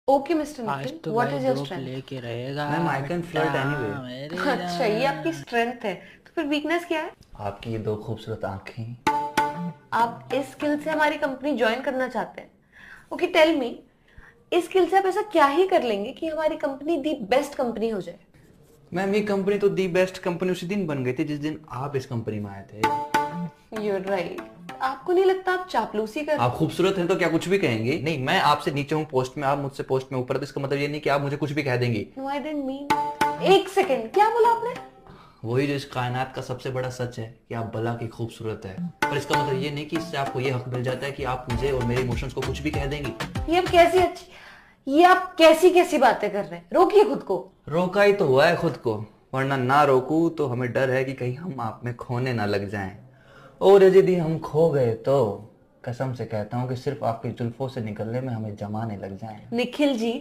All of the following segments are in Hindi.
ओके मिस्टर आज निखिल, तो व्हाट भाई इज योर ग्रुप स्ट्रेंथ? लेके रहेगा ma'am I can flirt anyway. मेरे अच्छा, ये आपकी स्ट्रेंथ है, तो फिर वीकनेस क्या है? आपकी ये दो खूबसूरत आंखें। आप इस स्किल से हमारी कंपनी ज्वाइन करना चाहते हैं? ओके टेल मी, इस स्किल से आप ऐसा क्या ही कर लेंगे कि हमारी कंपनी दी बेस्ट कंपनी हो जाए? मैम ये कंपनी तो दी बेस्ट कंपनी उसी दिन बन गई थी जिस दिन आप इस कंपनी में आए थे। You're right. आपको नहीं लगता आप चापलूसी कर? आप खूबसूरत हैं तो क्या कुछ भी कहेंगे? नहीं, मैं आपसे नीचे हूँ पोस्ट में, आप मुझसे पोस्ट में ऊपर, तो इसका मतलब ये नहीं कि आप मुझे कुछ भी कह देंगी। No I didn't mean. एक सेकेंड, क्या बोला आपने? वही जो इस कायनात का सबसे बड़ा सच है कि आप भला की खूबसूरत है, पर इसका मतलब ये नहीं कि इससे आपको ये हक मिल जाता है कि आप मुझे और मेरे इमोशंस को कुछ भी कह देंगी। ये आप कैसी कैसी बातें कर रहे हैं? रोकिए खुद को। रोका ही तो हुआ है खुद को, वरना ना रोकूं तो हमें डर है कि कहीं हम आप में खोने ना लग जाएं, और यदि हम खो गए तो कसम से कहता हूँ कि सिर्फ आपकी जुल्फों से निकलने में हमें जमाने लग जाएं। निखिल जी,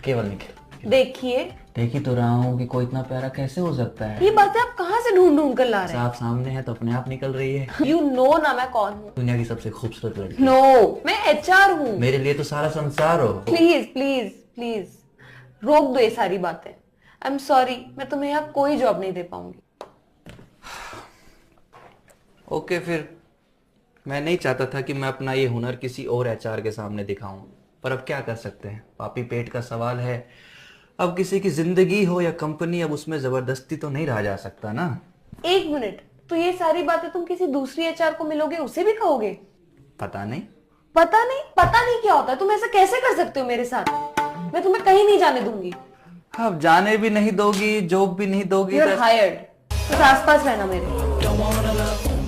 केवल निखिल। देखिए, देख ही तो रहा हूँ कि कोई इतना प्यारा कैसे हो सकता है। ये बातें आप कहाँ से ढूंढ ढूंढ कर ला रहे हैं? साफ सामने है तो अपने आप निकल रही है। यू नो ना मैं कौन हूँ? दुनिया की सबसे खूबसूरत लड़की। नो, मैं एचआर हूँ। मेरे लिए तो सारा संसार हो। प्लीज प्लीज प्लीज रोक दो ये सारी बातें। आई एम सॉरी, मैं तुम्हें यहाँ कोई जॉब नहीं दे पाऊंगी। ओके फिर, मैं नहीं चाहता था कि मैं अपना ये हुनर किसी और एचआर के सामने दिखाऊं, पर अब क्या कर सकते हैं, पापी पेट का सवाल है। अब किसी की जिंदगी हो या कंपनी, अब उसमें जबरदस्ती तो नहीं रहा जा सकता ना। एक मिनट, तो ये सारी बातें तुम किसी दूसरी एचआर को मिलोगे उसे भी कहोगे? पता नहीं। पता नहीं क्या होता है? तुम ऐसा कैसे कर सकते हो मेरे साथ? मैं तुम्हें कहीं नहीं जाने दूंगी। अब जाने भी नहीं दोगी, जॉब भी नहीं दोगी, यू आर हायर्ड। बस आसपास रहना मेरे।